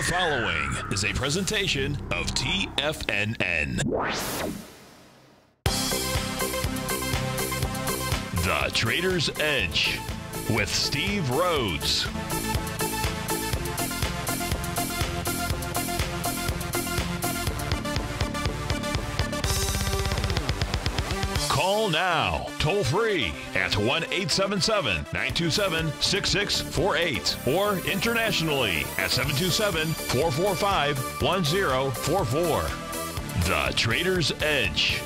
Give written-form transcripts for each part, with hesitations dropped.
The following is a presentation of TFNN. The Trader's Edge with Steve Rhodes. Call now, toll free at 1-877-927-6648 or internationally at 727-445-1044. The Trader's Edge.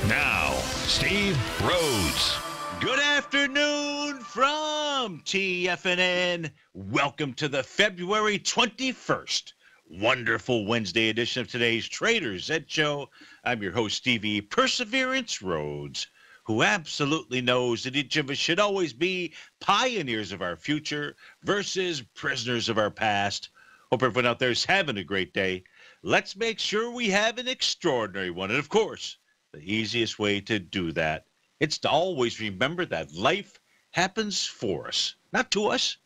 Now, Steve Rhodes. Good afternoon from TFNN. Welcome to the February 21st wonderful Wednesday edition of today's Trader's Edge Show. I'm your host, Stevie Perseverance Rhodes, who absolutely knows that each of us should always be pioneers of our future versus prisoners of our past. Hope everyone out there is having a great day. Let's make sure we have an extraordinary one. And of course, the easiest way to do that, it's to always remember that life happens for us, not to us.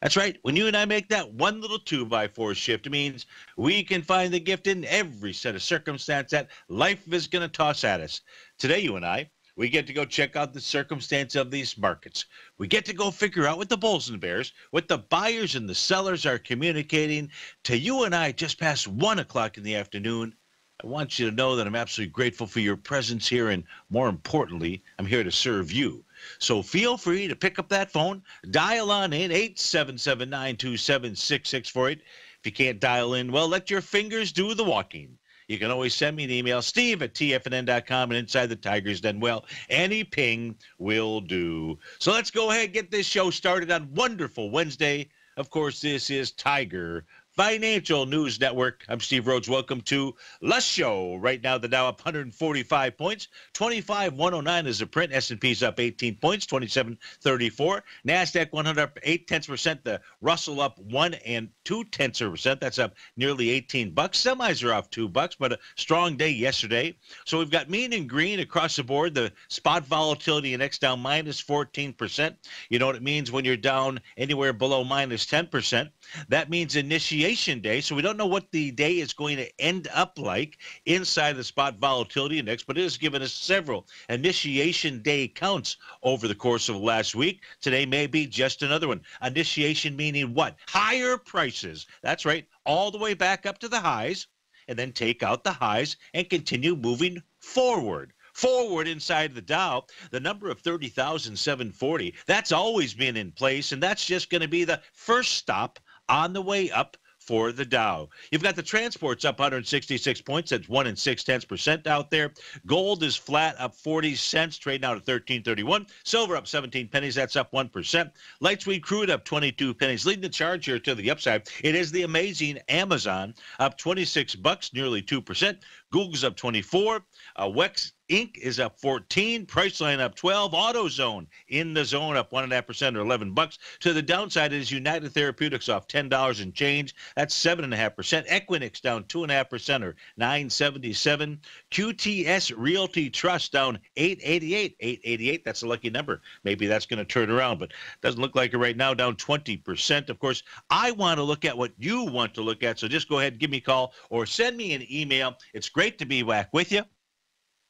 That's right. When you and I make that one little 2x4 shift, it means we can find the gift in every set of circumstance that life is going to toss at us. Today, you and I, we get to go check out the circumstance of these markets. We get to go figure out what the bulls and bears, what the buyers and the sellers are communicating to you and I just past 1 o'clock in the afternoon. I want you to know that I'm absolutely grateful for your presence here, and more importantly, I'm here to serve you. So feel free to pick up that phone, dial on in 877-927-6648. If you can't dial in, well, let your fingers do the walking. You can always send me an email, steve@tfnn.com, and inside the Tiger's Den, well, any ping will do. So let's go ahead and get this show started on wonderful Wednesday. Of course, this is Tiger Financial News Network. I'm Steve Rhodes. Welcome to the show. Right now, the Dow up 145 points. 25,109 is the print. S&P's up 18 points, 2734. NASDAQ 100 up 0.8%. The Russell up 1 2/10%. That's up nearly $18. Semis are off $2, but a strong day yesterday. So we've got mean and green across the board. The spot volatility index down minus 14%. You know what it means when you're down anywhere below minus 10%. That means initiation day, so we don't know what the day is going to end up like inside the spot volatility index, but it has given us several initiation day counts over the course of last week. Today may be just another one. Initiation meaning what? Higher prices. That's right, all the way back up to the highs, and then take out the highs and continue moving forward. Forward inside the Dow, the number of 30,740, that's always been in place, and that's just going to be the first stop on the way up for the Dow. You've got the transports up 166 points. That's 1 6/10% out there. Gold is flat, up 40 cents, trading out at 13.31. Silver up 17 pennies. That's up 1%. Light sweet crude up 22 pennies. Leading the charge here to the upside, it is the amazing Amazon, up $26, nearly 2%. Google's up 24. Wex Inc. is up 14. Priceline up 12. AutoZone in the zone up 1.5% or $11. To the downside is United Therapeutics off $10 and change. That's 7.5%. Equinix down 2.5% or $9.77. QTS Realty Trust down 8.88. 8.88. That's a lucky number. Maybe that's going to turn around, but doesn't look like it right now. Down 20%. Of course, I want to look at what you want to look at. So just go ahead and give me a call or send me an email. It's great to be back with you.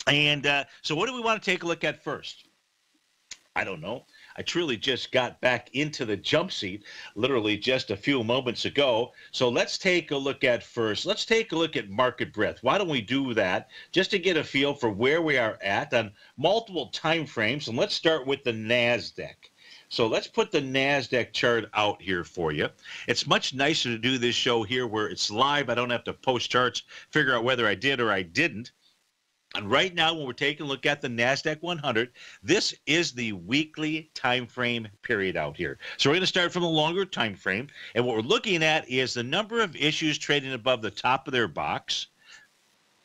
And so what do we want to take a look at first? I don't know. I truly just got back into the jump seat literally just a few moments ago. So let's take a look at first. Let's take a look at market breadth. Why don't we do that just to get a feel for where we are at on multiple time frames? And let's start with the NASDAQ. So let's put the NASDAQ chart out here for you. It's much nicer to do this show here where it's live. I don't have to post charts, figure out whether I did or I didn't. And right now, when we're taking a look at the NASDAQ 100, this is the weekly time frame period out here. So we're going to start from the longer time frame. And what we're looking at is the number of issues trading above the top of their box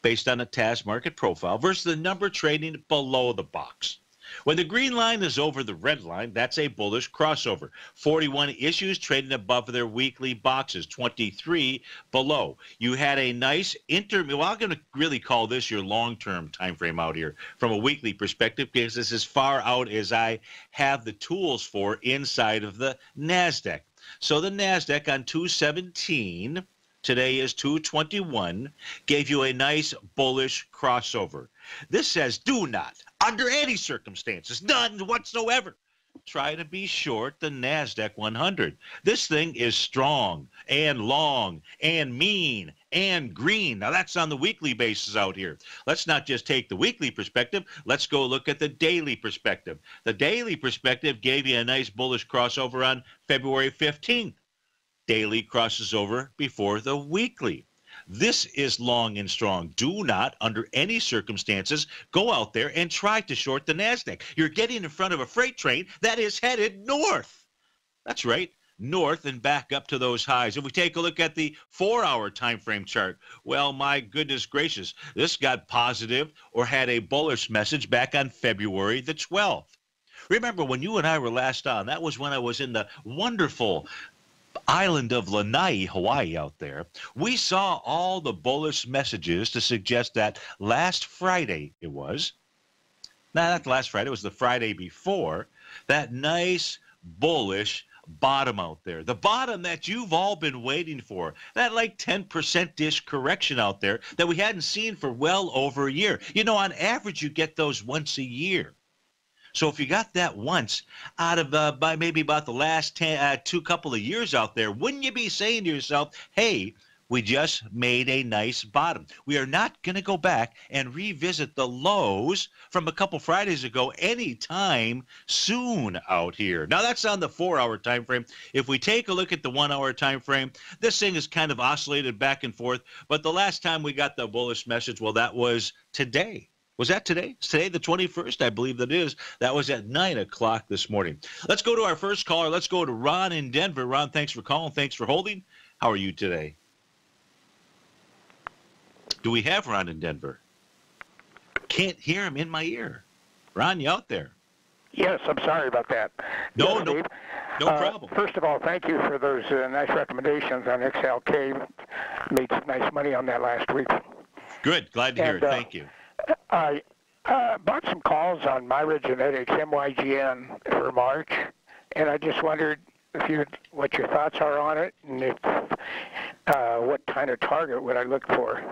based on a task market profile versus the number trading below the box. When the green line is over the red line, that's a bullish crossover. 41 issues trading above their weekly boxes, 23 below. You had a nice well, I'm going to really call this your long-term time frame out here from a weekly perspective because this is as far out as I have the tools for inside of the NASDAQ. So the NASDAQ on 217 Today is 221. Gave you a nice bullish crossover. This says do not, under any circumstances, none whatsoever, try to be short the NASDAQ 100. This thing is strong and long and mean and green. Now, that's on the weekly basis out here. Let's not just take the weekly perspective. Let's go look at the daily perspective. The daily perspective gave you a nice bullish crossover on February 15th. Daily crosses over before the weekly. This is long and strong. Do not, under any circumstances, go out there and try to short the NASDAQ. You're getting in front of a freight train that is headed north. That's right, north and back up to those highs. If we take a look at the 4-hour time frame chart, well, my goodness gracious, this got positive or had a bullish message back on February the 12th. Remember, when you and I were last on, that was when I was in the wonderful island of Lanai, Hawaii out there. We saw all the bullish messages to suggest that last Friday it was, not last Friday, it was the Friday before, that nice bullish bottom out there. The bottom that you've all been waiting for. That like 10%-ish correction out there that we hadn't seen for well over a year. You know, on average, you get those once a year. So if you got that once out of by maybe about the last couple of years out there, wouldn't you be saying to yourself, hey, we just made a nice bottom. We are not going to go back and revisit the lows from a couple Fridays ago anytime soon out here. Now, that's on the 4-hour time frame. If we take a look at the 1-hour time frame, this thing is kind of oscillated back and forth. But the last time we got the bullish message, well, that was today. Was that today? It's today, the 21st, I believe that is. That was at 9 o'clock this morning. Let's go to our first caller. Let's go to Ron in Denver. Ron, thanks for calling. Thanks for holding. How are you today? Do we have Ron in Denver? Can't hear him in my ear. Ron, you out there? Yes, I'm sorry about that. No, yes, no, Steve. no problem. First of all, thank you for those nice recommendations on XLK. Made some nice money on that last week. Good. Glad to hear it. Thank you. I bought some calls on Myra Genetics, MYGN, for March, and I just wondered what your thoughts are on it, and if what kind of target would I look for?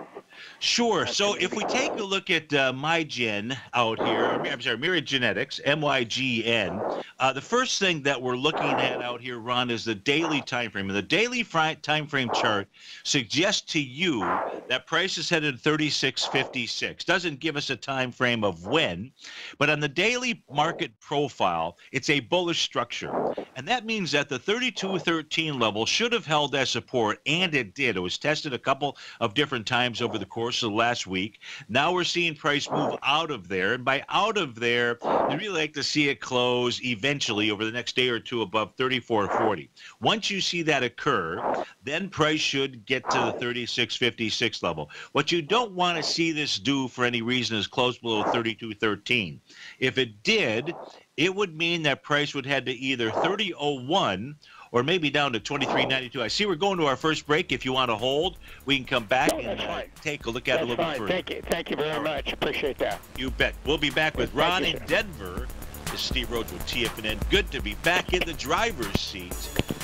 Sure. So if we take a look at MyGen out here, I'm sorry, Myra Genetics, MYGN, the first thing that we're looking at out here, Ron, is the daily time frame. And the daily time frame chart suggests to you that price is headed 36.56. Doesn't give us a time frame of when, but on the daily market profile, it's a bullish structure. And that means that the 32.13 level should have held as support, and it did. It was tested a couple of different times over the course of the last week. Now we're seeing price move out of there, and by out of there, we really like to see it close eventually over the next day or two above 34.40. Once you see that occur, then price should get to the 36.56 level. What you don't want to see this do for any reason is close below 32.13. If it did, it would mean that price would head to either 30.01 or maybe down to 23.92. I see we're going to our first break. If you want to hold, we can come back and take a look at it a little bit further. Thank you. Thank you very much. Appreciate that. You bet. We'll be back with Ron in Denver. This is Steve Rhodes with TFNN. Good to be back in the driver's seat.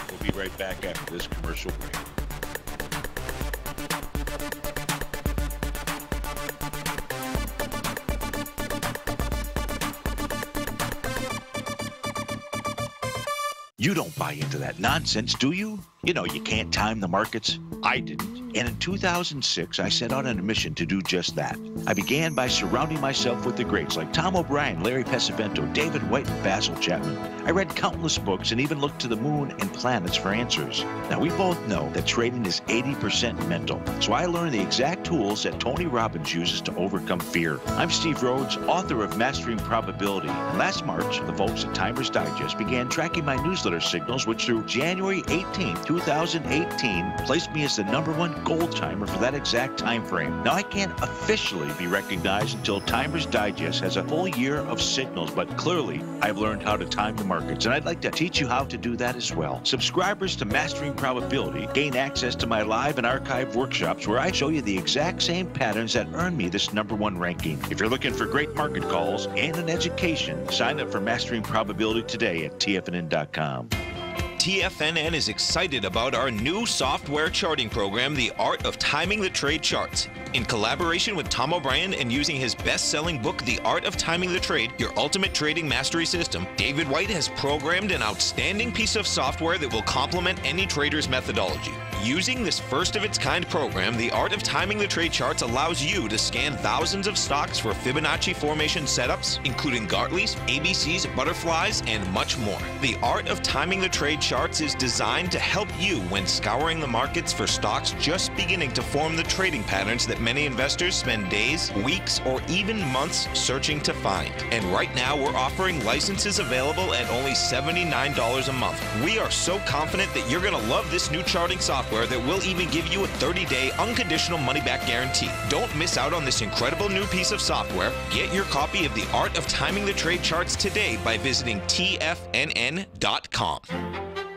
We'll be right back after this commercial break. You don't buy into that nonsense, do you? You know you can't time the markets. I didn't. And in 2006, I set out on a mission to do just that. I began by surrounding myself with the greats like Tom O'Brien, Larry Pesavento, David White, and Basil Chapman. I read countless books and even looked to the moon and planets for answers. Now, we both know that trading is 80% mental. So I learned the exact tools that Tony Robbins uses to overcome fear. I'm Steve Rhodes, author of Mastering Probability. And last March, the folks at Timers Digest began tracking my newsletter signals, which through January 18, 2018, placed me as the #1 gold timer for that exact time frame. Now, I can't officially be recognized until Timers Digest has a full year of signals, but clearly I've learned how to time the markets, and I'd like to teach you how to do that as well. Subscribers to Mastering Probability gain access to my live and archive workshops where I show you the exact same patterns that earned me this #1 ranking. If you're looking for great market calls and an education, sign up for Mastering Probability today at TFNN.com. TFNN is excited about our new software charting program, The Art of Timing the Trade Charts. In collaboration with Tom O'Brien and using his best-selling book, The Art of Timing the Trade, Your Ultimate Trading Mastery System, David White has programmed an outstanding piece of software that will complement any trader's methodology. Using this first-of-its-kind program, The Art of Timing the Trade Charts allows you to scan thousands of stocks for Fibonacci formation setups, including Gartleys, ABCs, butterflies, and much more. The Art of Timing the Trade Charts is designed to help you when scouring the markets for stocks just beginning to form the trading patterns that many investors spend days, weeks, or even months searching to find. And right now, we're offering licenses available at only $79 a month. We are so confident that you're going to love this new charting software that will even give you a 30-day unconditional money-back guarantee. Don't miss out on this incredible new piece of software. Get your copy of The Art of Timing the Trade Charts today by visiting TFNN.com.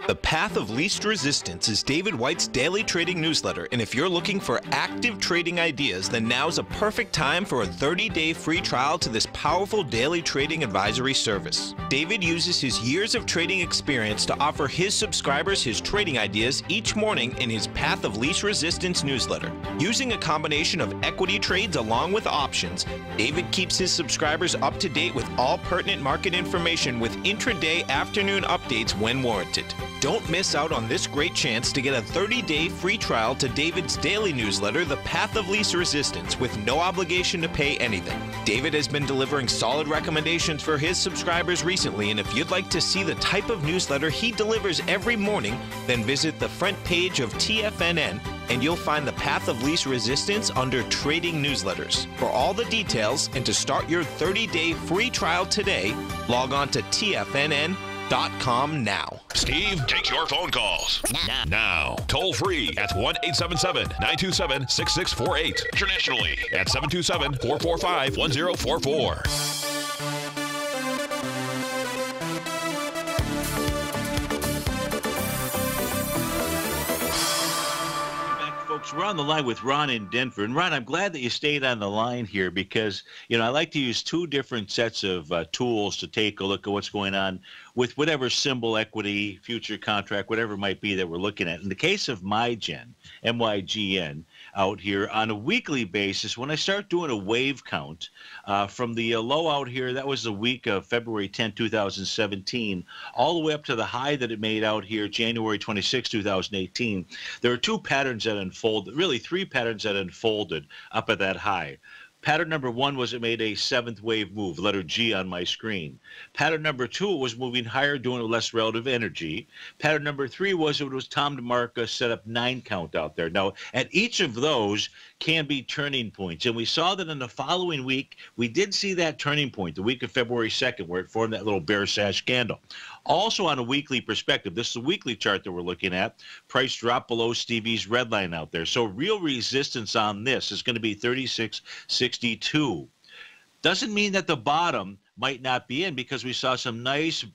The Path of Least Resistance is David White's daily trading newsletter, and if you're looking for active trading ideas, then now's a perfect time for a 30-day free trial to this powerful daily trading advisory service. David uses his years of trading experience to offer his subscribers his trading ideas each morning in his Path of Least Resistance newsletter. Using a combination of equity trades along with options, David keeps his subscribers up to date with all pertinent market information with intraday afternoon updates when warranted. Don't miss out on this great chance to get a 30-day free trial to David's daily newsletter, The Path of Least Resistance, with no obligation to pay anything. David has been delivering solid recommendations for his subscribers recently, and if you'd like to see the type of newsletter he delivers every morning, then visit the front page of TFNN and you'll find The Path of Least Resistance under Trading Newsletters. For all the details and to start your 30-day free trial today, log on to TFNN.com now. Steve takes your phone calls. Now. Toll free at 1-877-927-6648. Internationally at 727-445-1044. We're on the line with Ron in Denver. And Ron, I'm glad that you stayed on the line here because, I like to use two different sets of tools to take a look at what's going on with whatever symbol, equity, future contract, whatever it might be that we're looking at. In the case of MyGen, MYGN, out here on a weekly basis, when I start doing a wave count from the low out here, that was the week of February 10, 2017, all the way up to the high that it made out here, January 26, 2018, there are two patterns that unfolded, really three patterns that unfolded up at that high. Pattern number one was it made a seventh wave move, letter G on my screen. Pattern number two was moving higher, doing less relative energy. Pattern number three was it was Tom DeMarco set up 9 count out there. Now, at each of those can be turning points. And we saw that in the following week, we did see that turning point, the week of February 2nd, where it formed that little bear sash candle. Also on a weekly perspective, this is a weekly chart that we're looking at, price drop below Stevie's red line out there. So real resistance on this is going to be 36.62. Doesn't mean that the bottom might not be in because we saw some nice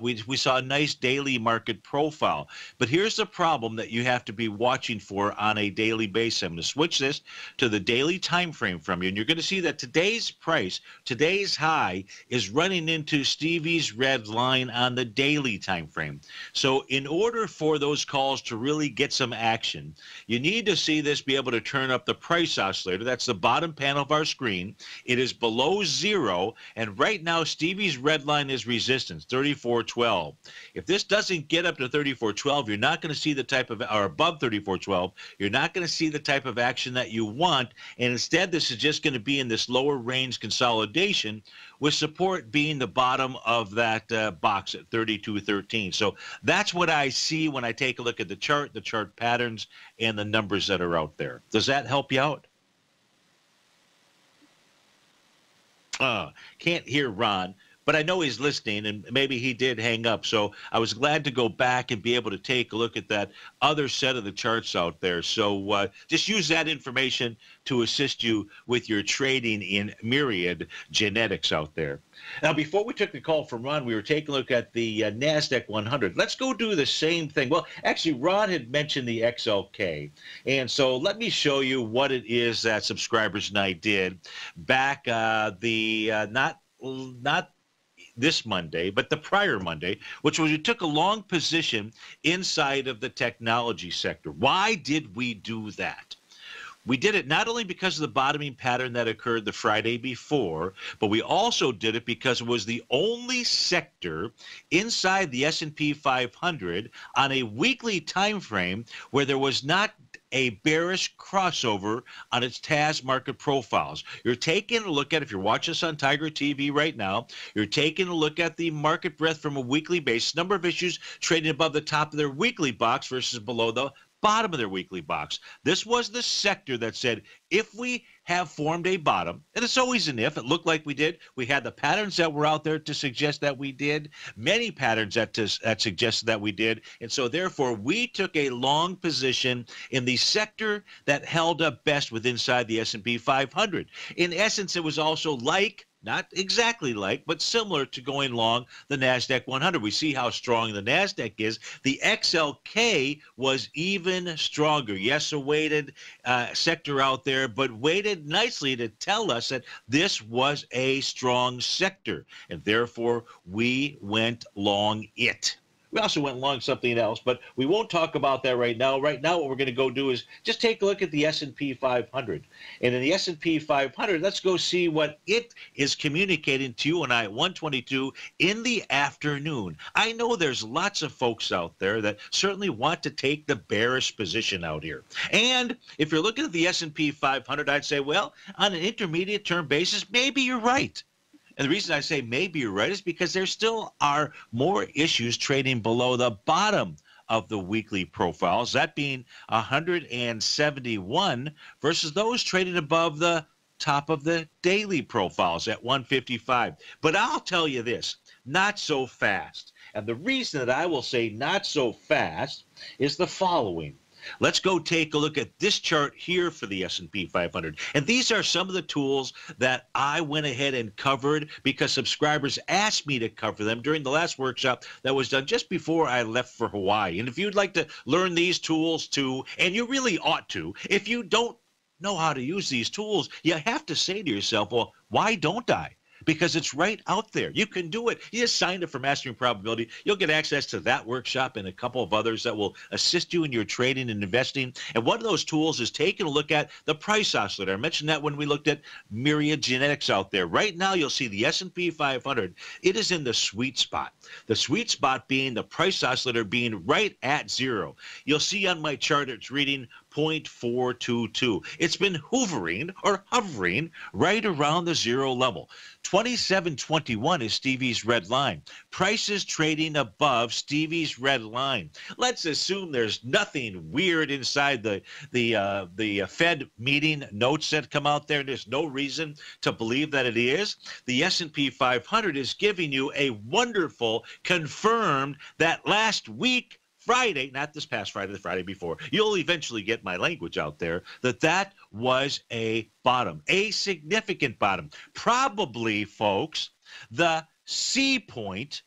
we saw a nice daily market profile. But here's the problem that you have to be watching for on a daily basis. I'm going to switch this to the daily time frame from you, and you're going to see that today's price, today's high, is running into Stevie's red line on the daily time frame. So in order for those calls to really get some action, you need to see this be able to turn up the price oscillator. That's the bottom panel of our screen. It is below zero, and right now Stevie's red line is resistance, 34.12. If this doesn't get up to 34.12, you're not going to see the type of, or above 34.12, you're not going to see the type of action that you want, and instead this is just going to be in this lower range consolidation with support being the bottom of that box at 32.13. So that's what I see when I take a look at the chart patterns, and the numbers that are out there. Does that help you out? Can't hear Ron, but I know he's listening, and maybe he did hang up. So I was glad to go back and be able to take a look at that other set of the charts out there. So just use that information to assist you with your trading in myriad genetics out there. Now, before we took the call from Ron, we were taking a look at the NASDAQ 100. Let's go do the same thing. Well, actually, Ron had mentioned the XLK. And so let me show you what it is that subscribers and I did back not this Monday, but the prior Monday, which was we took a long position inside of the technology sector. Why did we do that? We did it not only because of the bottoming pattern that occurred the Friday before, but we also did it because it was the only sector inside the S&P 500 on a weekly time frame where there was not a bearish crossover on its TAS market profiles. You're taking a look at, if you're watching us on Tiger TV right now, you're taking a look at the market breadth from a weekly basis, number of issues trading above the top of their weekly box versus below the bottom of their weekly box. This was the sector that said, if we have formed a bottom, and it's always an if, it looked like we did. We had the patterns that were out there to suggest that we did, many patterns that suggested that we did, and so therefore we took a long position in the sector that held up best with inside the S&P 500. In essence, it was also like, not exactly like, but similar to going long the NASDAQ 100. We see how strong the NASDAQ is. The XLK was even stronger. Yes, a weighted sector out there, but weighted nicely to tell us that this was a strong sector, and therefore we went long it. We also went long something else, but we won't talk about that right now. Right now, what we're going to go do is just take a look at the S&P 500. And in the S&P 500, let's go see what it is communicating to you and I at 1:22 in the afternoon. I know there's lots of folks out there that certainly want to take the bearish position out here. And if you're looking at the S&P 500, I'd say, well, on an intermediate term basis, maybe you're right. And the reason I say maybe you're right is because there still are more issues trading below the bottom of the weekly profiles, that being 171 versus those trading above the top of the daily profiles at 155. But I'll tell you this, not so fast. And the reason that I will say not so fast is the following. Let's go take a look at this chart here for the S&P 500. And these are some of the tools that I went ahead and covered because subscribers asked me to cover them during the last workshop that was done just before I left for Hawaii. And if you'd like to learn these tools too, and you really ought to, if you don't know how to use these tools, you have to say to yourself, well, why don't I? Because it's right out there. You can do it. You just signed up for Mastering Probability. You'll get access to that workshop and a couple of others that will assist you in your trading and investing. And one of those tools is taking a look at the price oscillator. I mentioned that when we looked at Myriad Genetics out there. Right now, you'll see the S&P 500. It is in the sweet spot. The sweet spot being the price oscillator being right at zero. You'll see on my chart it's reading 0.422. It's been hovering right around the zero level. 27.21 is Stevie's red line. Prices trading above Stevie's red line. Let's assume there's nothing weird inside the Fed meeting notes that come out there. There's no reason to believe that it is. The S&P 500 is giving you a wonderful confirmed that last week Friday, not this past Friday, the Friday before, you'll eventually get my language out there, that was a bottom, a significant bottom. Probably, folks, the C point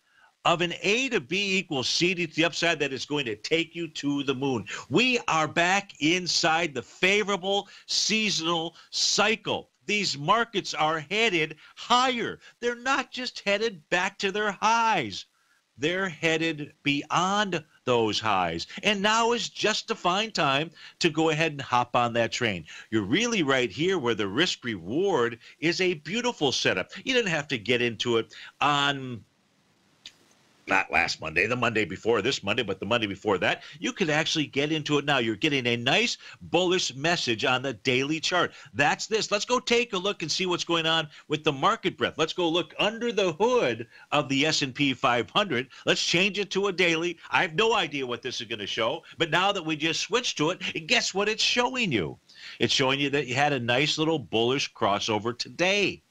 of an A to B equals C to the upside that is going to take you to the moon. We are back inside the favorable seasonal cycle. These markets are headed higher. They're not just headed back to their highs. They're headed beyond those highs. And now is just a fine time to go ahead and hop on that train. You're really right here where the risk reward is a beautiful setup. You didn't have to get into it on not last Monday, the Monday before this Monday, but the Monday before that. You could actually get into it now. You're getting a nice bullish message on the daily chart. That's this. Let's go take a look and see what's going on with the market breadth. Let's go look under the hood of the S&P 500. Let's change it to a daily. I have no idea what this is going to show, but now that we just switched to it, guess what it's showing you? It's showing you that you had a nice little bullish crossover today.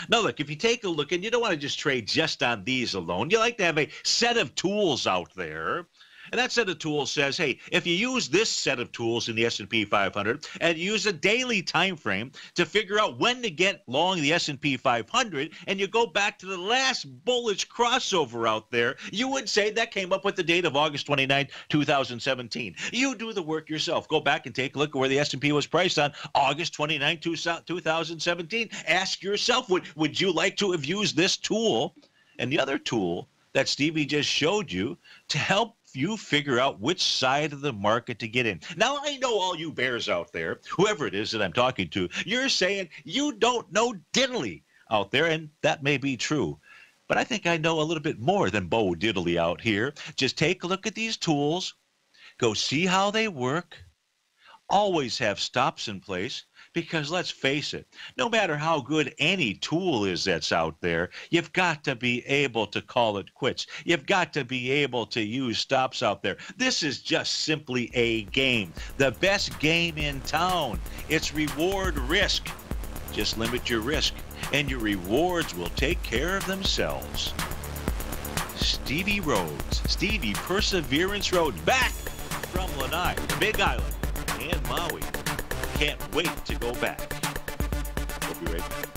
Now, look, if you take a look, and you don't want to just trade just on these alone, you like to have a set of tools out there. And that set of tools says, hey, if you use this set of tools in the S&P 500 and use a daily time frame to figure out when to get long the S&P 500, and you go back to the last bullish crossover out there, you would say that came up with the date of August 29, 2017. You do the work yourself. Go back and take a look at where the S&P was priced on August 29, 2017. Ask yourself, would you like to have used this tool and the other tool that Stevie just showed you to help you figure out which side of the market to get in. Now, I know all you bears out there, whoever it is that I'm talking to, you're saying you don't know diddly out there, and that may be true. But I think I know a little bit more than Bo Diddley out here. Just take a look at these tools, go see how they work, always have stops in place, because let's face it, no matter how good any tool is that's out there, you've got to be able to call it quits. You've got to be able to use stops out there. This is just simply a game, the best game in town. It's reward risk. Just limit your risk, and your rewards will take care of themselves. Stevie Rhodes, Stevie Perseverance Rhodes, back from Lanai, Big Island, and Maui. Can't wait to go back. We'll be right back.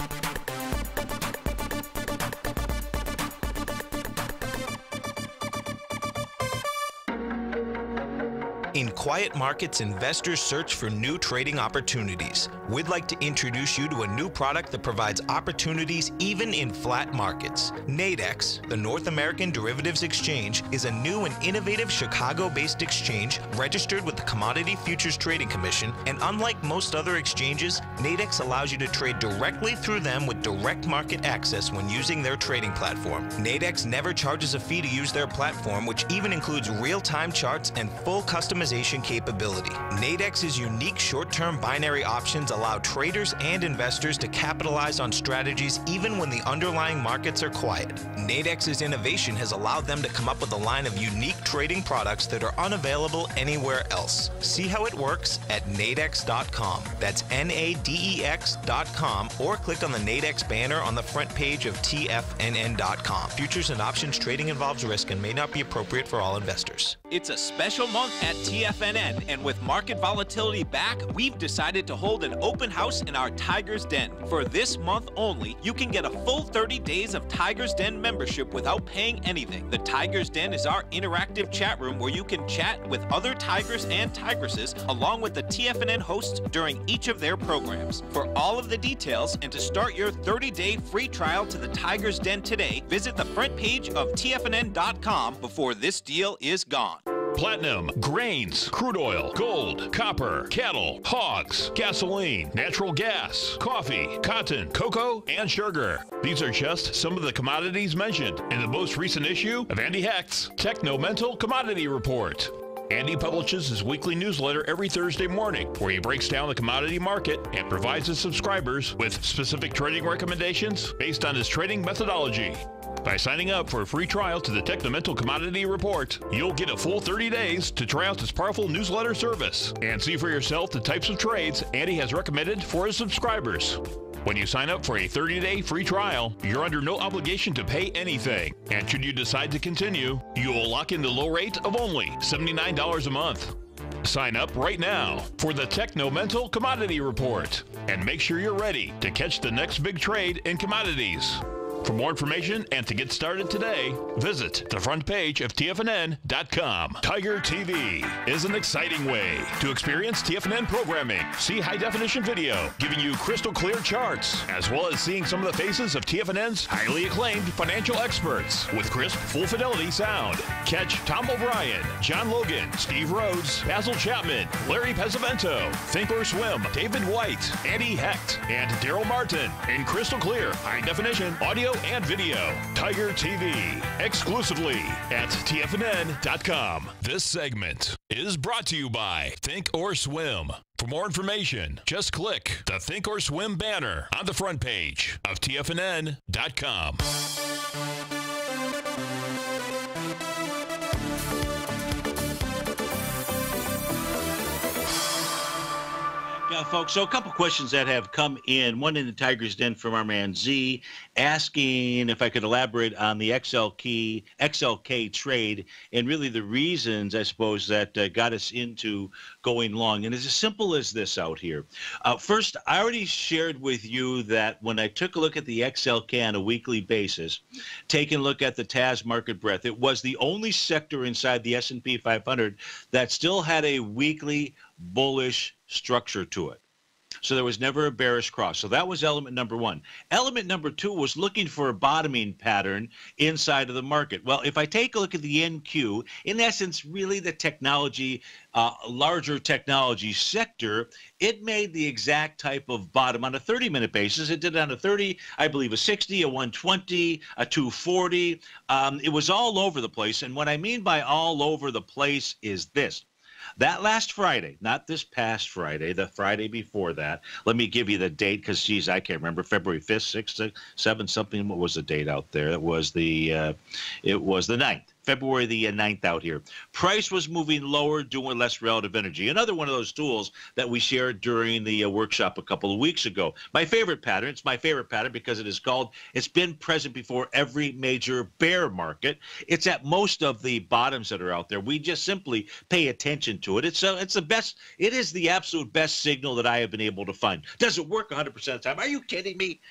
In quiet markets, investors search for new trading opportunities. We'd like to introduce you to a new product that provides opportunities even in flat markets. Nadex, the North American Derivatives Exchange, is a new and innovative Chicago-based exchange registered with the Commodity Futures Trading Commission, and unlike most other exchanges, Nadex allows you to trade directly through them with direct market access when using their trading platform. Nadex never charges a fee to use their platform, which even includes real-time charts and full customization capability. Nadex's unique short-term binary options allow traders and investors to capitalize on strategies even when the underlying markets are quiet. Nadex's innovation has allowed them to come up with a line of unique trading products that are unavailable anywhere else. See how it works at nadex.com. That's NADEX.com, or click on the Nadex banner on the front page of TFNN.com. Futures and options trading involves risk and may not be appropriate for all investors. It's a special month at TFNN, and with market volatility back, we've decided to hold an open house in our Tiger's Den. For this month only, you can get a full 30 days of Tiger's Den membership without paying anything. The Tiger's Den is our interactive chat room where you can chat with other Tigers and Tigresses along with the TFNN hosts during each of their programs. For all of the details and to start your 30-day free trial to the Tiger's Den today, visit the front page of TFNN.com before this deal is gone. Platinum, grains, crude oil, gold, copper, cattle, hogs, gasoline, natural gas, coffee, cotton, cocoa, and sugar. These are just some of the commodities mentioned in the most recent issue of Andy Hecht's Techno-Mental Commodity Report. Andy publishes his weekly newsletter every Thursday morning, where he breaks down the commodity market and provides his subscribers with specific trading recommendations based on his trading methodology. By signing up for a free trial to the Techno-Mental Commodity Report, you'll get a full 30 days to try out this powerful newsletter service and see for yourself the types of trades Andy has recommended for his subscribers. When you sign up for a 30-day free trial, you're under no obligation to pay anything. And should you decide to continue, you will lock in the low rate of only $79 a month. Sign up right now for the Techno-Mental Commodity Report and make sure you're ready to catch the next big trade in commodities. For more information and to get started today, visit the front page of TFNN.com. Tiger TV is an exciting way to experience TFNN programming. See high-definition video giving you crystal clear charts, as well as seeing some of the faces of TFNN's highly acclaimed financial experts with crisp, full-fidelity sound. Catch Tom O'Brien, John Logan, Steve Rhodes, Basil Chapman, Larry Pesavento, Think or Swim, David White, Andy Hecht, and Daryl Martin in crystal clear, high-definition audio and video. Tiger TV, exclusively at TFNN.com. This segment is brought to you by Think or Swim. For more information, just click the Think or Swim banner on the front page of TFNN.com. Folks, so a couple questions that have come in. One in the Tiger's Den from our man Z, asking if I could elaborate on the XLK trade and really the reasons, I suppose, that got us into going long. And it's as simple as this out here. First, I already shared with you that when I took a look at the XLK on a weekly basis, taking a look at the TAS market breadth, it was the only sector inside the S&P 500 that still had a weekly bullish structure to it. So there was never a bearish cross. So that was element number one. Element number two was looking for a bottoming pattern inside of the market. Well, if I take a look at the NQ, in essence, really the technology, larger technology sector, it made the exact type of bottom on a 30-minute basis. It did it on a 30, I believe, a 60, a 120, a 240. It was all over the place. And what I mean by all over the place is this. That last Friday, not this past Friday, the Friday before that, let me give you the date because, geez, I can't remember, February 5th, 6th, 7th, something. What was the date out there? It was the 9th. February the 9th out here. Price was moving lower, doing less relative energy. Another one of those tools that we shared during the workshop a couple of weeks ago. My favorite pattern, it's my favorite pattern because it's been present before every major bear market. It's at most of the bottoms that are out there. We just simply pay attention to it. It's the best, it is the absolute best signal that I have been able to find. Does it work 100% of the time? Are you kidding me?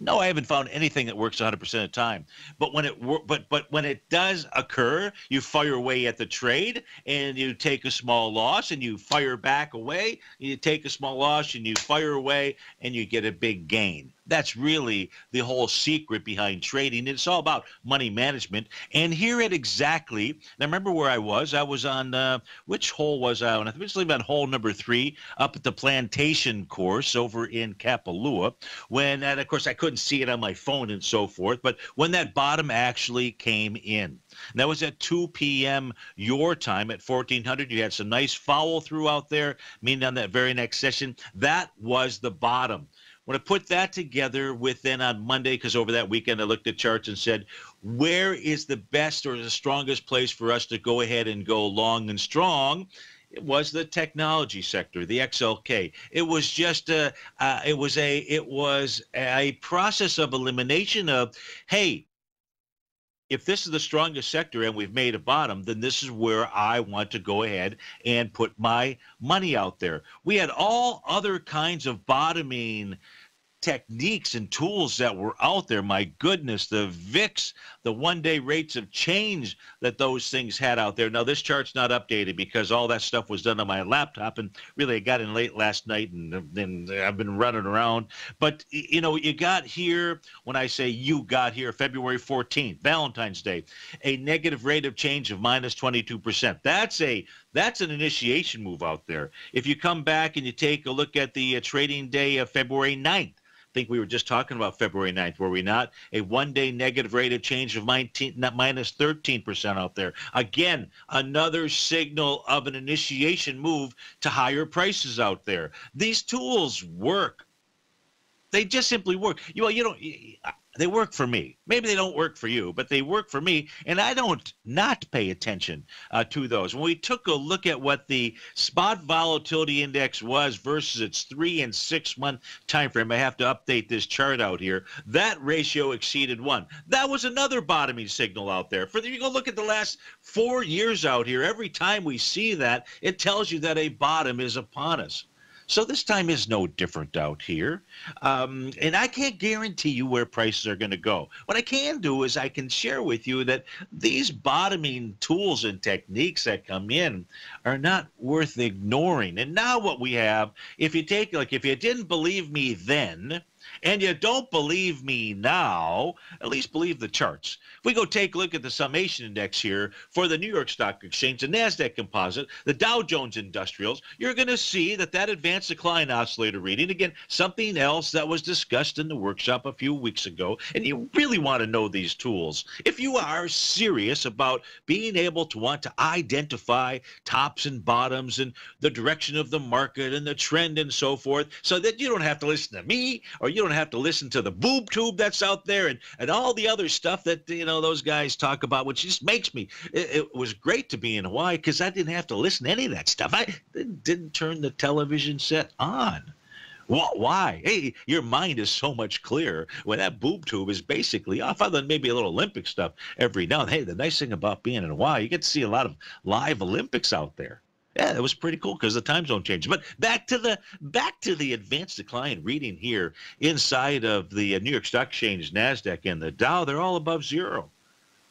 No, I haven't found anything that works 100% of the time. But when it does occur, you fire away at the trade and you take a small loss and you fire back away. You take a small loss and you fire away and you get a big gain. That's really the whole secret behind trading. It's all about money management. And here at exactly, now remember where I was? I was on, which hole was I on? I think it was on hole number 3 up at the plantation course over in Kapalua. When, and of course, I couldn't see it on my phone and so forth, but when that bottom actually came in. And that was at 2 p.m. your time at 1400. You had some nice follow through out there, meaning on that very next session. That was the bottom. When I put that together with then on Monday, because over that weekend I looked at charts and said, where is the best or the strongest place for us to go ahead and go long and strong? It was the technology sector, the XLK. It was just it was a process of elimination of, hey, if this is the strongest sector and we've made a bottom, then this is where I want to go ahead and put my money out there. We had all other kinds of bottoming techniques and tools that were out there. My goodness, the VIX, the one-day rates of change that those things had out there. Now, this chart's not updated because all that stuff was done on my laptop, and really I got in late last night, and then I've been running around. But, you know, you got here, when I say you got here, February 14th, Valentine's Day, a negative rate of change of minus 22%. That's an initiation move out there. If you come back and you take a look at the trading day of February 9th, I think we were just talking about February 9th, were we not? A one-day negative rate of change of minus 13% out there. Again, another signal of an initiation move to higher prices out there. These tools work. They just simply work. They work for me. Maybe they don't work for you, but they work for me, and I don't not pay attention to those. When we took a look at what the spot volatility index was versus its 3 and 6 month time frame, I have to update this chart out here. That ratio exceeded 1. That was another bottoming signal out there. You go look at the last 4 years out here. Every time we see that, it tells you that a bottom is upon us. So this time is no different out here. And I can't guarantee you where prices are going to go. What I can do is I can share with you that these bottoming tools and techniques that come in are not worth ignoring. And now what we have, if you didn't believe me then, and you don't believe me now, at least believe the charts. If we go take a look at the summation index here for the New York Stock Exchange, the NASDAQ Composite, the Dow Jones Industrials, you're going to see that advanced decline oscillator reading, again, something else that was discussed in the workshop a few weeks ago, and you really want to know these tools. If you are serious about being able to want to identify tops and bottoms and the direction of the market and the trend and so forth, so that you don't have to listen to me or you don't have to listen to the boob tube that's out there and all the other stuff that, those guys talk about, which just makes me, it was great to be in Hawaii because I didn't have to listen to any of that stuff. I didn't turn the television set on. Why? Hey, your mind is so much clearer when that boob tube is basically off, other than maybe a little Olympic stuff every now and then. Hey, the nice thing about being in Hawaii, you get to see a lot of live Olympics out there. Yeah, that was pretty cool because the time zone changed. But back to the advanced decline reading here inside of the New York Stock Exchange, NASDAQ, and the Dow, they're all above zero.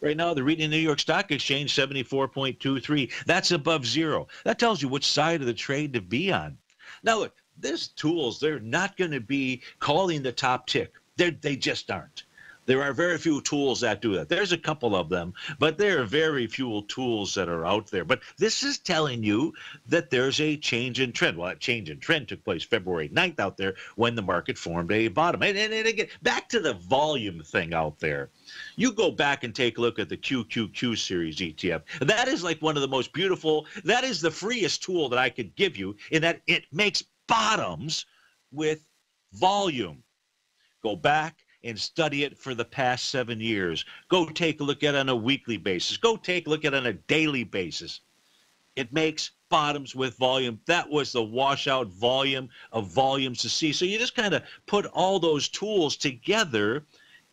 Right now, they're reading the New York Stock Exchange 74.23. That's above zero. That tells you which side of the trade to be on. Now, look, These tools, they're not going to be calling the top tick. They just aren't. There are very few tools that do that. There's a couple of them, but there are very few tools that are out there. But this is telling you that there's a change in trend. Well, that change in trend took place February 9th out there when the market formed a bottom. And again, back to the volume thing out there. You go back and take a look at the QQQ series ETF. That is like one of the most beautiful, that is the freest tool that I could give you in that it makes bottoms with volume. Go back and study it for the past 7 years. Go take a look at it on a weekly basis. Go take a look at it on a daily basis. It makes bottoms with volume. That was the washout volume of volumes to see. So you just kind of put all those tools together,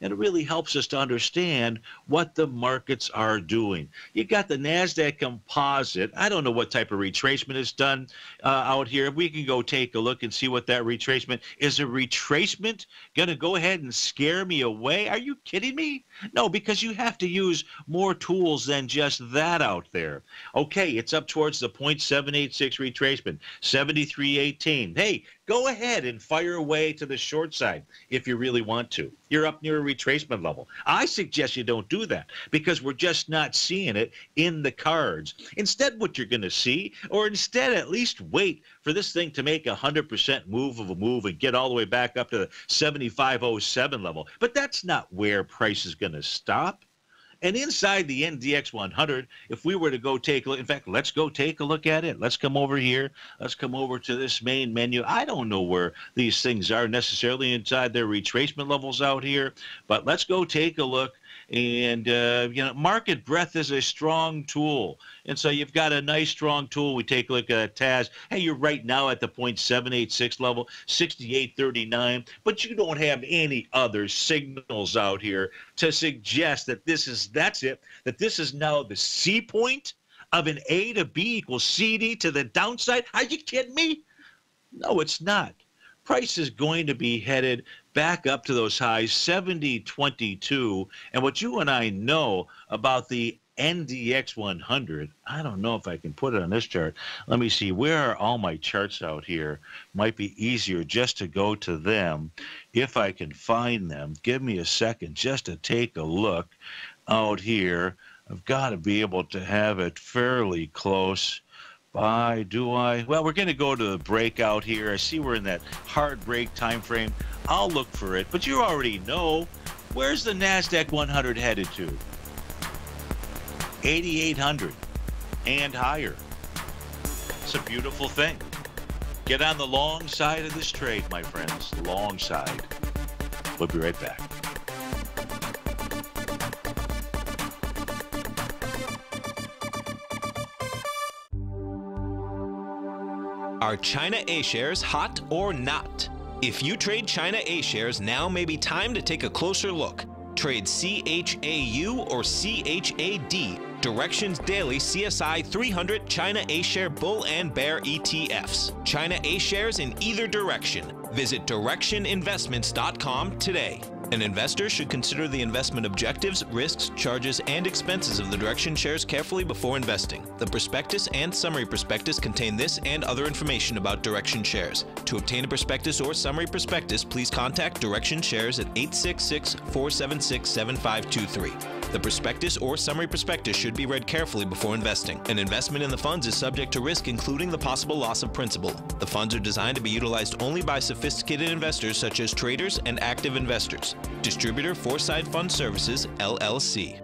and it really helps us to understand what the markets are doing. You got the NASDAQ composite. I don't know what type of retracement is done out here. If we can go take a look and see what that retracement is. A retracement going to go ahead and scare me away? Are you kidding me? No, because you have to use more tools than just that out there. Okay, it's up towards the 0.786 retracement, 73.18. Hey, go ahead and fire away to the short side if you really want to. You're up near a retracement level. I suggest you don't do that because we're just not seeing it in the cards. Instead, what you're going to see, or instead at least wait for this thing to make a 100% move of a move and get all the way back up to the 75.07 level. But that's not where price is going to stop. And inside the NDX 100, if we were to go take a look, in fact, let's go take a look at it. Let's come over here. Let's come over to this main menu. I don't know where these things are necessarily inside their retracement levels out here, but let's go take a look. And, market breadth is a strong tool. And so you've got a nice, strong tool. We take a look at TAS. Hey, you're right now at the 0.786 level, 68.39. But you don't have any other signals out here to suggest that that's it, that this is now the C point of an A to B equals CD to the downside. Are you kidding me? No, it's not. Price is going to be headed back up to those highs, 70.22. And what you and I know about the NDX 100, I don't know if I can put it on this chart. Let me see. Where are all my charts out here? Might be easier just to go to them if I can find them. Give me a second just to take a look out here. I've got to be able to have it fairly close. Do I? Well, we're going to go to the breakout here. I see we're in that hard break time frame. I'll look for it. But you already know, where's the NASDAQ 100 headed to? 8,800 and higher. It's a beautiful thing. Get on the long side of this trade, my friends. Long side. We'll be right back. Are China A-shares hot or not? If you trade China A-shares, now may be time to take a closer look. Trade CHAU or CHAD, Directions Daily CSI 300 China A-share Bull and Bear ETFs. China A-shares in either direction. Visit directioninvestments.com today. An investor should consider the investment objectives, risks, charges, and expenses of the Direction shares carefully before investing. The prospectus and summary prospectus contain this and other information about Direction shares. To obtain a prospectus or summary prospectus, please contact Direction shares at 866-476-7523. The prospectus or summary prospectus should be read carefully before investing. An investment in the funds is subject to risk, including the possible loss of principal. The funds are designed to be utilized only by sophisticated investors such as traders and active investors. Distributor Foreside Fund Services, LLC.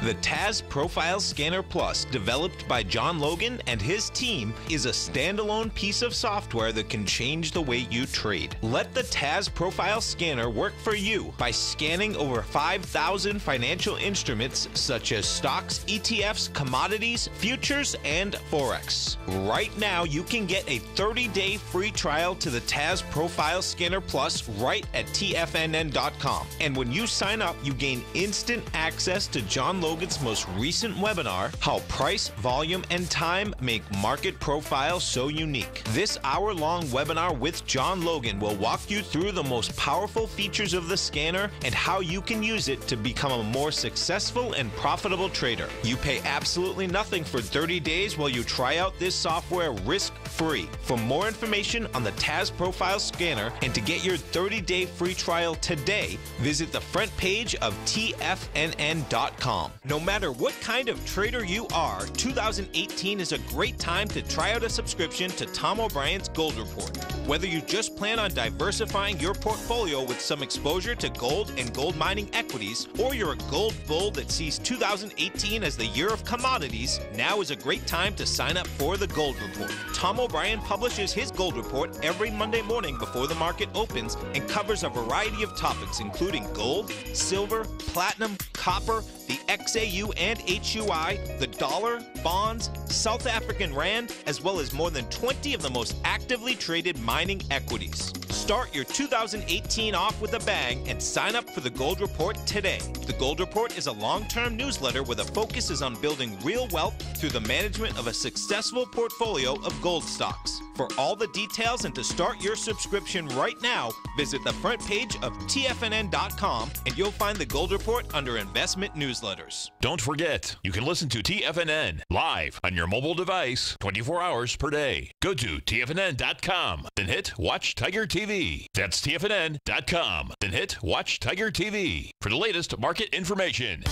The TAS Profile Scanner Plus, developed by John Logan and his team, is a standalone piece of software that can change the way you trade. Let the TAS Profile Scanner work for you by scanning over 5,000 financial instruments such as stocks, ETFs, commodities, futures, and Forex. Right now, you can get a 30-day free trial to the TAS Profile Scanner Plus right at TFNN.com. And when you sign up, you gain instant access to John Logan's Logan's most recent webinar, How Price, Volume, and Time Make Market Profiles So Unique. This hour-long webinar with John Logan will walk you through the most powerful features of the scanner and how you can use it to become a more successful and profitable trader. You pay absolutely nothing for 30 days while you try out this software risk-free. For more information on the TAS Profile Scanner and to get your 30-day free trial today, visit the front page of TFNN.com. No matter what kind of trader you are, 2018 is a great time to try out a subscription to Tom O'Brien's Gold Report. Whether you just plan on diversifying your portfolio with some exposure to gold and gold mining equities, or you're a gold bull that sees 2018 as the year of commodities, now is a great time to sign up for the Gold Report. Tom O'Brien publishes his Gold Report every Monday morning before the market opens and covers a variety of topics including gold, silver, platinum, copper, the XAU and HUI, the dollar, bonds, South African rand, as well as more than 20 of the most actively traded mining equities. Start your 2018 off with a bang and sign up for the Gold Report today. The Gold Report is a long-term newsletter where the focus is on building real wealth through the management of a successful portfolio of gold stocks. For all the details and to start your subscription right now, visit the front page of TFNN.com and you'll find the Gold Report under Investment Newsletters. Don't forget, you can listen to TFNN live on your mobile device 24 hours per day. Go to TFNN.com, then hit Watch Tiger TV. That's TFNN.com, then hit Watch Tiger TV for the latest market information.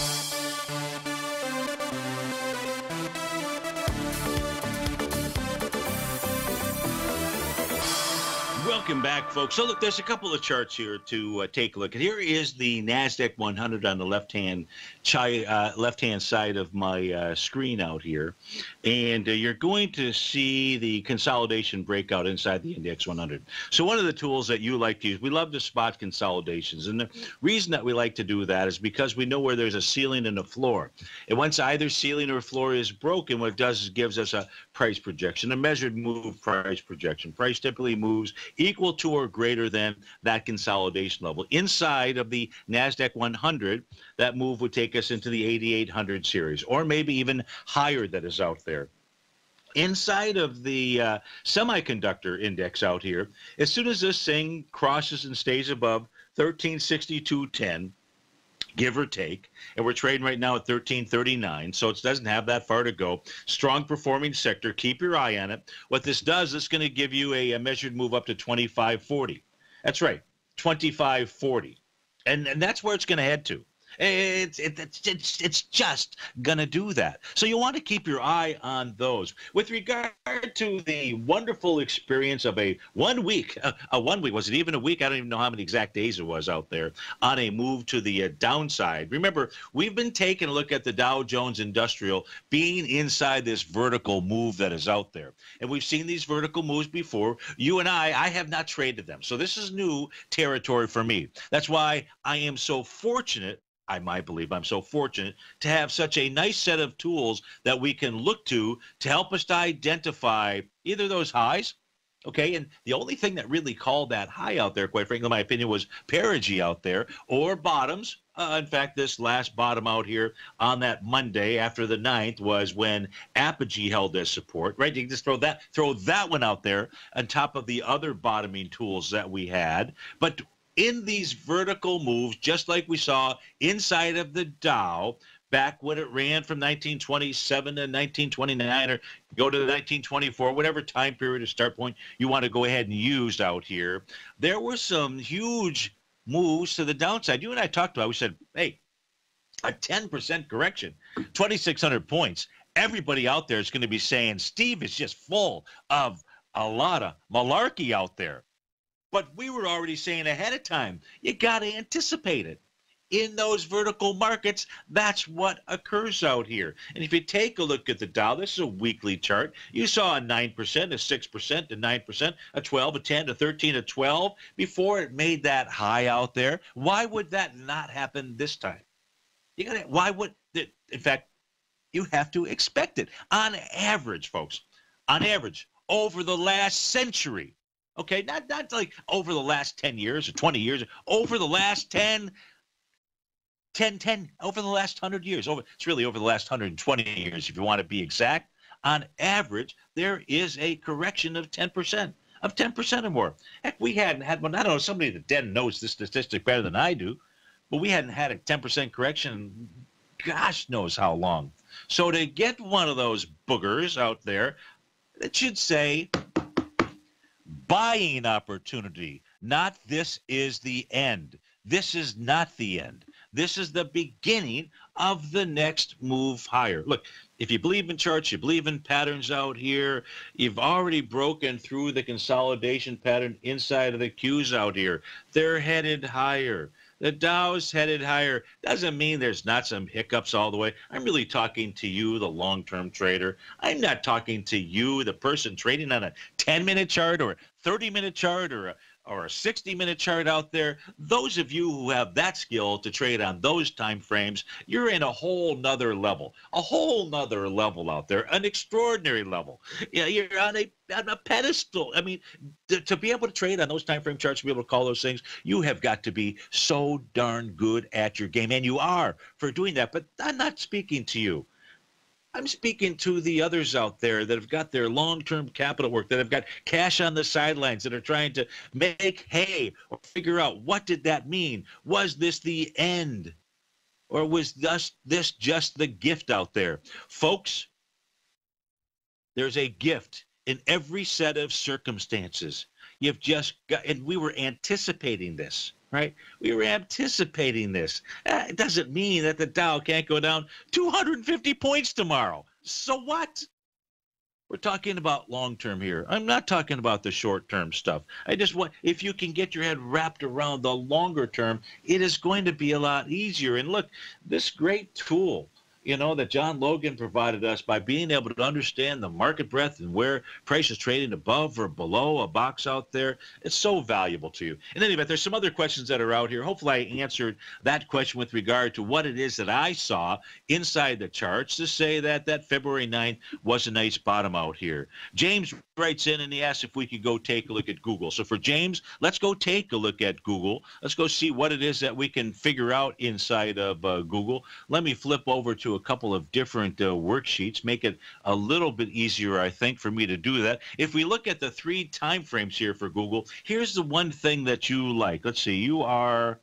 Welcome back, folks. So, look, there's a couple of charts here to take a look at. Here is the NASDAQ 100 on the left-hand side of my screen out here. And you're going to see the consolidation breakout inside the Index 100. So one of the tools that you like to use, we love to spot consolidations. And the reason that we like to do that is because we know where there's a ceiling and a floor. And once either ceiling or floor is broken, what it does is gives us a price projection, a measured move price projection. Price typically moves equal to or greater than that consolidation level. Inside of the NASDAQ 100, that move would take us into the 8800 series, or maybe even higher that is out there. Inside of the semiconductor index out here, as soon as this thing crosses and stays above 1362.10, give or take, and we're trading right now at 1339, so it doesn't have that far to go. Strong performing sector, keep your eye on it. What this does, it's going to give you a measured move up to 2540. That's right, 2540, and that's where it's going to head to. It's just going to do that. So you want to keep your eye on those. With regard to the wonderful experience of a 1 week, was it even a week? I don't even know how many exact days it was out there, on a move to the downside. Remember, we've been taking a look at the Dow Jones Industrial being inside this vertical move that is out there. And we've seen these vertical moves before. You and I have not traded them. So this is new territory for me. That's why I am so fortunate. I might believe I'm so fortunate to have such a nice set of tools that we can look to help us to identify either those highs, okay, and the only thing that really called that high out there, quite frankly, in my opinion, was Perigee out there, or bottoms. In fact, this last bottom out here on that Monday after the 9th was when Apogee held as support, right? You can just throw that one out there on top of the other bottoming tools that we had. But in these vertical moves, just like we saw inside of the Dow, back when it ran from 1927 to 1929, or go to the 1924, whatever time period or start point you want to go ahead and use out here, there were some huge moves to the downside. You and I talked about, we said, hey, a 10% correction, 2,600 points. Everybody out there is going to be saying, Steve is just full of a lot of malarkey out there. But we were already saying ahead of time, you got to anticipate it. In those vertical markets, that's what occurs out here. And if you take a look at the Dow, this is a weekly chart. You saw a 9%, a 6%, a 9%, a 12, a 10, a 13, a 12 before it made that high out there. Why would that not happen this time? Why would it? In fact, you have to expect it. On average, folks, on average, over the last century, okay, not like over the last 10 years or 20 years, over the last 10, 10 over the last 100 years. It's really over the last 120 years, if you want to be exact. On average, there is a correction of 10%. Of 10% or more. Heck, we hadn't had one. I don't know, somebody that Den knows this statistic better than I do, but we hadn't had a 10% correction gosh knows how long. So to get one of those boogers out there, it should say buying opportunity, not this is the end. This is not the end. This is the beginning of the next move higher. Look, if you believe in charts, you believe in patterns out here, you've already broken through the consolidation pattern inside of the Qs out here. They're headed higher. The Dow's headed higher. Doesn't mean there's not some hiccups all the way. I'm really talking to you, the long-term trader. I'm not talking to you, the person trading on a 10-minute chart or a 30-minute chart or a 60-minute chart out there. Those of you who have that skill to trade on those time frames, you're in a whole nother level out there, an extraordinary level. Yeah, you're on a pedestal. I mean, to be able to trade on those time frame charts, to be able to call those things, you have got to be so darn good at your game, and you are for doing that. But I'm not speaking to you. I'm speaking to the others out there that have got their long-term capital work, that have got cash on the sidelines, that are trying to make hay or figure out what did that mean? Was this the end? Or was this just the gift out there? Folks, there's a gift in every set of circumstances. You've just got, and we were anticipating this. Right? We were anticipating this. It doesn't mean that the Dow can't go down 250 points tomorrow. So what? We're talking about long-term here. I'm not talking about the short-term stuff. I just want, if you can get your head wrapped around the longer term, it is going to be a lot easier. And look, this great tool, that John Logan provided us by being able to understand the market breadth and where price is trading above or below a box out there, it's so valuable to you. In any event, there's some other questions that are out here. Hopefully I answered that question with regard to what it is that I saw inside the charts to say that February 9th was a nice bottom out here. James writes in and he asks if we could go take a look at Google. So for James, let's go take a look at Google. Let's go see what it is that we can figure out inside of Google. Let me flip over to a couple of different worksheets, make it a little bit easier, I think, for me to do that. If we look at the 3 time frames here for Google, here's the one thing that you like. Let's see, you're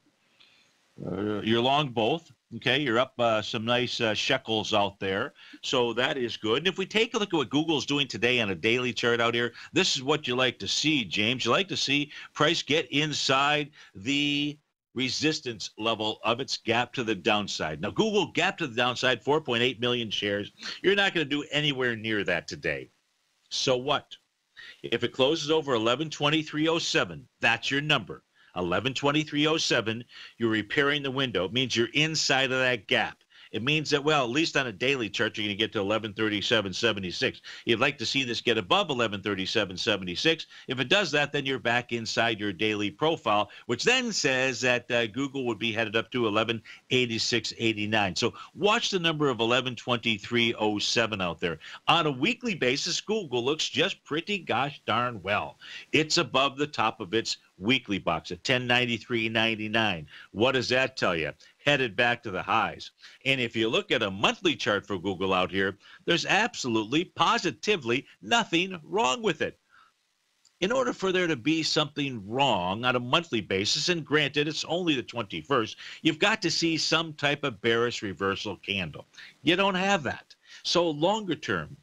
long both. Okay, you're up some nice shekels out there, so that is good. And if we take a look at what Google's doing today on a daily chart out here, this is what you like to see, James. You like to see price get inside the resistance level of its gap to the downside. Now, Google gap to the downside, 4.8 million shares. You're not going to do anywhere near that today. So what? If it closes over 1123.07, that's your number. 1123.07, you're repairing the window. It means you're inside of that gap. It means that, well, at least on a daily chart, you're going to get to 1137.76. You'd like to see this get above 1137.76. If it does that, then you're back inside your daily profile, which then says that Google would be headed up to 1186.89. So watch the number of 1123.07 out there. On a weekly basis, Google looks just pretty gosh darn well. It's above the top of its weekly box at 1093.99. What does that tell you? Headed back to the highs. And if you look at a monthly chart for Google out here, there's absolutely, positively nothing wrong with it. In order for there to be something wrong on a monthly basis, and granted it's only the 21st, you've got to see some type of bearish reversal candle. You don't have that. So longer term,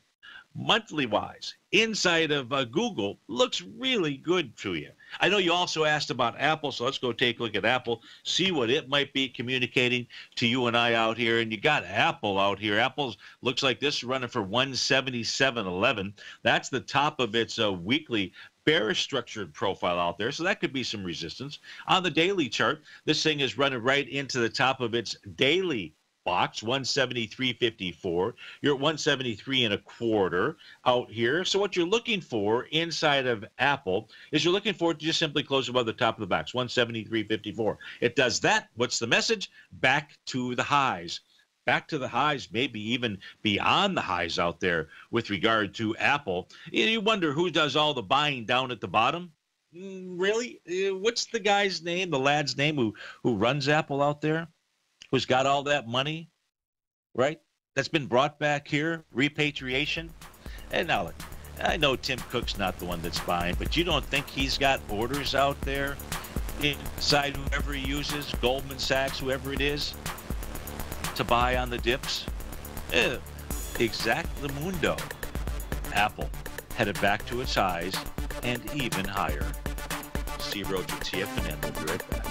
monthly wise, inside of Google looks really good to you. I know you also asked about Apple, so let's go take a look at Apple, see what it might be communicating to you and I out here. And you got Apple out here. Apple looks like this is running for 177.11. That's the top of its weekly bearish structured profile out there, so that could be some resistance. On the daily chart, this thing is running right into the top of its daily box, 173.54. You're at 173.25 out here. So what you're looking for inside of Apple is you're looking for it to just simply close above the top of the box, 173.54. It does that. What's the message? Back to the highs. Back to the highs, maybe even beyond the highs out there with regard to Apple. You wonder who does all the buying down at the bottom? Really? What's the guy's name, the lad's name who runs Apple out there? who's got all that money, right? That's been brought back here, repatriation. And now, look, I know Tim Cook's not the one that's buying, but you don't think he's got orders out there inside whoever he uses, Goldman Sachs, whoever it is, to buy on the dips? Exactly mundo. Apple headed back to its highs and even higher. Steve Rhodes with TFNN. We'll be right back.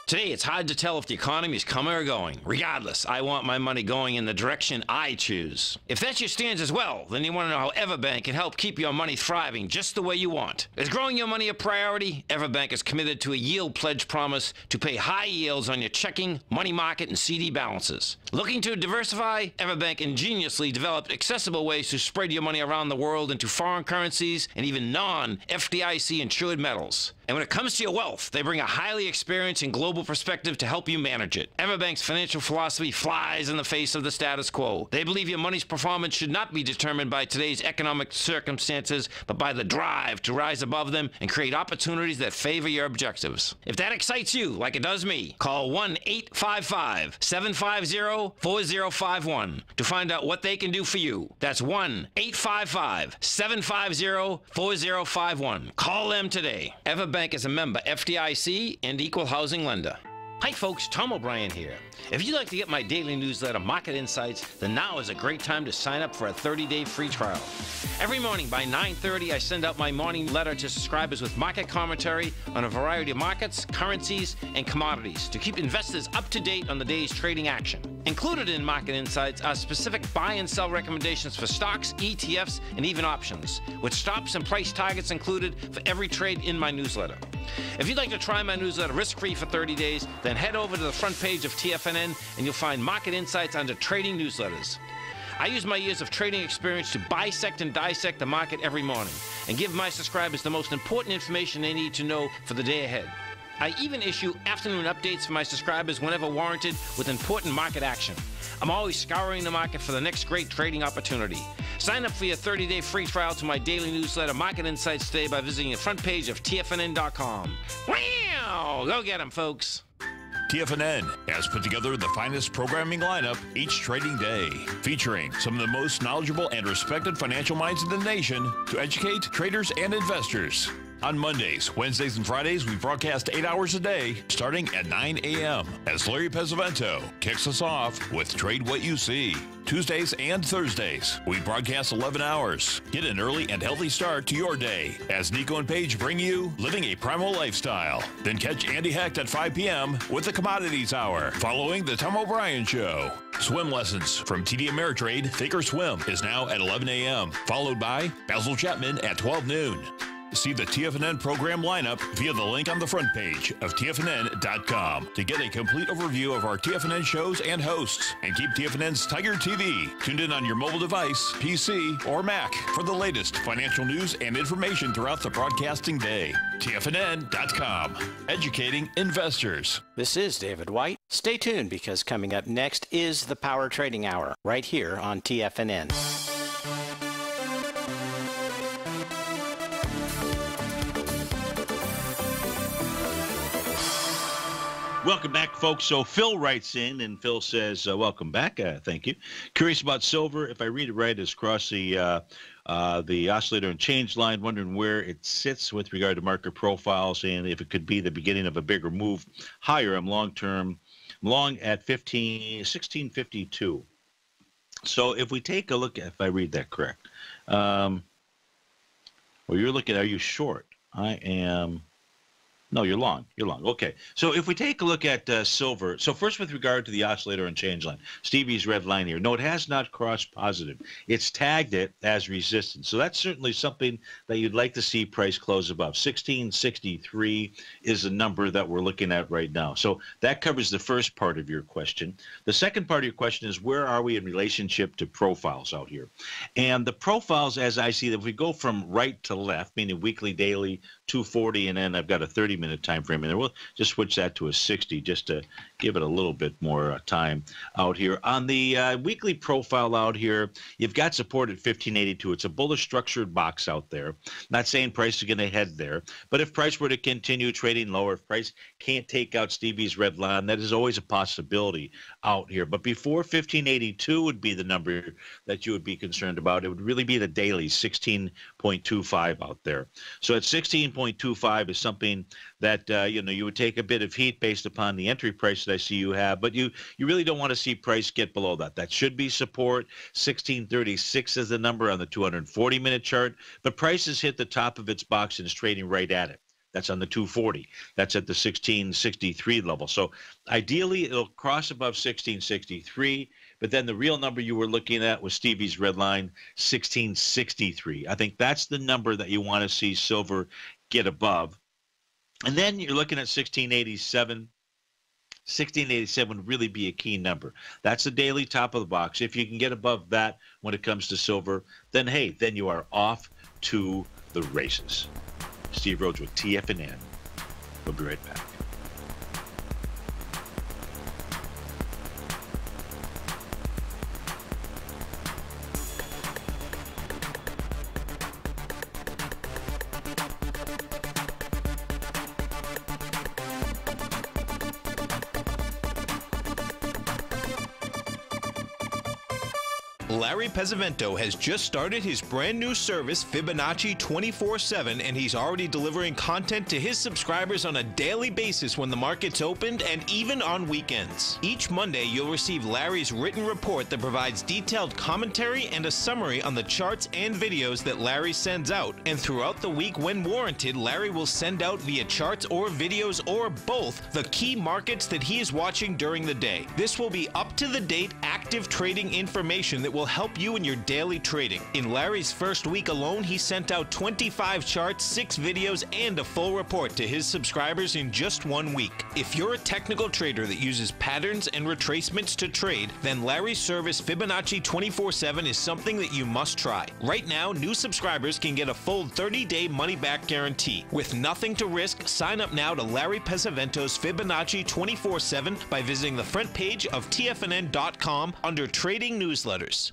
Today, it's hard to tell if the economy is coming or going. Regardless, I want my money going in the direction I choose. If that's your stance as well, then you want to know how Everbank can help keep your money thriving just the way you want. Is growing your money a priority? Everbank is committed to a yield pledge promise to pay high yields on your checking, money market, and CD balances. Looking to diversify? Everbank ingeniously developed accessible ways to spread your money around the world into foreign currencies and even non-FDIC insured metals. And when it comes to your wealth, they bring a highly experienced and global perspective to help you manage it. Everbank's financial philosophy flies in the face of the status quo. They believe your money's performance should not be determined by today's economic circumstances, but by the drive to rise above them and create opportunities that favor your objectives. If that excites you, like it does me, call 1-855-750-4051 to find out what they can do for you. That's 1-855-750-4051. Call them today. Everbank is a member FDIC and equal housing lender. Hi folks, Tom O'Brien here. If you'd like to get my daily newsletter, Market Insights, then now is a great time to sign up for a 30-day free trial. Every morning by 9:30, I send out my morning letter to subscribers with market commentary on a variety of markets, currencies, and commodities to keep investors up to date on the day's trading action. Included in Market Insights are specific buy and sell recommendations for stocks, ETFs, and even options, with stops and price targets included for every trade in my newsletter. If you'd like to try my newsletter risk-free for 30 days, then head over to the front page of TFNN and you'll find Market Insights under Trading Newsletters. I use my years of trading experience to bisect and dissect the market every morning and give my subscribers the most important information they need to know for the day ahead. I even issue afternoon updates for my subscribers whenever warranted with important market action. I'm always scouring the market for the next great trading opportunity. Sign up for your 30-day free trial to my daily newsletter, Market Insights, today by visiting the front page of TFNN.com. Wow! Go get them, folks. TFNN has put together the finest programming lineup each trading day, featuring some of the most knowledgeable and respected financial minds in the nation to educate traders and investors. On Mondays, Wednesdays, and Fridays, we broadcast 8 hours a day, starting at 9 a.m. as Larry Pesavento kicks us off with Trade What You See. Tuesdays and Thursdays, we broadcast 11 hours. Get an early and healthy start to your day as Nico and Paige bring you Living a Primal Lifestyle. Then catch Andy Hecht at 5 p.m. with the Commodities Hour, following the Tom O'Brien Show. Swim lessons from TD Ameritrade Thinkorswim is now at 11 a.m., followed by Basil Chapman at 12 noon. See the TFNN program lineup via the link on the front page of TFNN.com to get a complete overview of our TFNN shows and hosts. And keep TFNN's Tiger TV tuned in on your mobile device, PC, or Mac for the latest financial news and information throughout the broadcasting day. TFNN.com, educating investors. This is David White. Stay tuned because coming up next is the Power Trading Hour right here on TFNN. Welcome back, folks. So Phil writes in, and Phil says, welcome back. Thank you. Curious about silver. If I read it right, it's across the oscillator and change line, wondering where it sits with regard to market profiles and if it could be the beginning of a bigger move higher. I'm long at 1652. So if we take a look at, if I read that correct, well, you're looking, are you short? I am. No, you're long. You're long. Okay. So if we take a look at silver, so first with regard to the oscillator and change line, Stevie's red line here. No, it has not crossed positive. It's tagged it as resistance. So that's certainly something that you'd like to see price close above. 1663 is the number that we're looking at right now. So that covers the first part of your question. The second part of your question is where are we in relationship to profiles out here? And the profiles, as I see them, if we go from right to left, meaning weekly, daily, 240, and then I've got a 30-minute 60-minute time frame in there. We'll just switch that to a 60 just to give it a little bit more time out here. On the weekly profile out here, you've got support at 1582. It's a bullish structured box out there. Not saying price is going to head there, but if price were to continue trading lower, if price can't take out Stevie's red line, that is always a possibility out here. But before 1582 would be the number that you would be concerned about. It would really be the daily 16.25 out there. So at 16.25 is something that you would take a bit of heat based upon the entry price that I see you have, but you really don't want to see price get below that. That should be support. 1636 is the number on the 240-minute chart, but price has hit the top of its box and is trading right at it. That's on the 240. That's at the 1663 level. So ideally, it'll cross above 1663, but then the real number you were looking at was Stevie's red line, 1663. I think that's the number that you want to see silver get above. And then you're looking at 1687. 1687 would really be a key number. That's the daily top of the box. If you can get above that when it comes to silver, then hey, then you are off to the races. Steve Rhodes with TFNN. We'll be right back. Larry Pesavento has just started his brand new service, Fibonacci 24/7, and he's already delivering content to his subscribers on a daily basis when the market's opened and even on weekends. Each Monday, you'll receive Larry's written report that provides detailed commentary and a summary on the charts and videos that Larry sends out. And throughout the week, when warranted, Larry will send out via charts or videos or both the key markets that he is watching during the day. This will be up-to-the-date, active trading information that will help you in your daily trading. In Larry's first week alone, he sent out 25 charts, 6 videos, and a full report to his subscribers in just 1 week. If you're a technical trader that uses patterns and retracements to trade, then Larry's service Fibonacci 24/7 is something that you must try. Right now, new subscribers can get a full 30-day money-back guarantee. With nothing to risk, sign up now to Larry Pesavento's Fibonacci 24/7 by visiting the front page of TFNN.com under Trading Newsletters.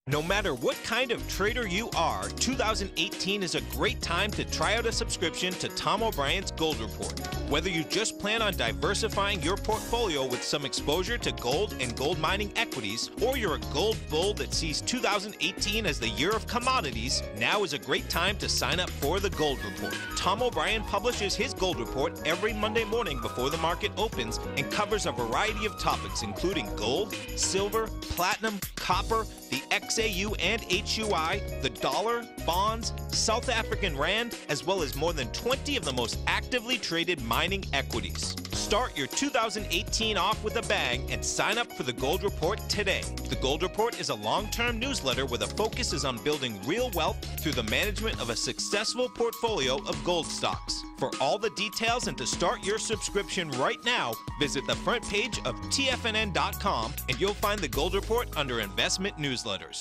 No matter what kind of trader you are, 2018 is a great time to try out a subscription to Tom O'Brien's Gold Report. Whether you just plan on diversifying your portfolio with some exposure to gold and gold mining equities, or you're a gold bull that sees 2018 as the year of commodities, now is a great time to sign up for the Gold Report. Tom O'Brien publishes his Gold Report every Monday morning before the market opens and covers a variety of topics including gold, silver, platinum, copper, the XAU and HUI, the dollar, bonds, South African rand, as well as more than 20 of the most actively traded mining equities. Start your 2018 off with a bang and sign up for the Gold Report today. The Gold Report is a long-term newsletter where the focus is on building real wealth through the management of a successful portfolio of gold stocks. For all the details and to start your subscription right now, visit the front page of TFNN.com and you'll find the Gold Report under Investment Newsletters.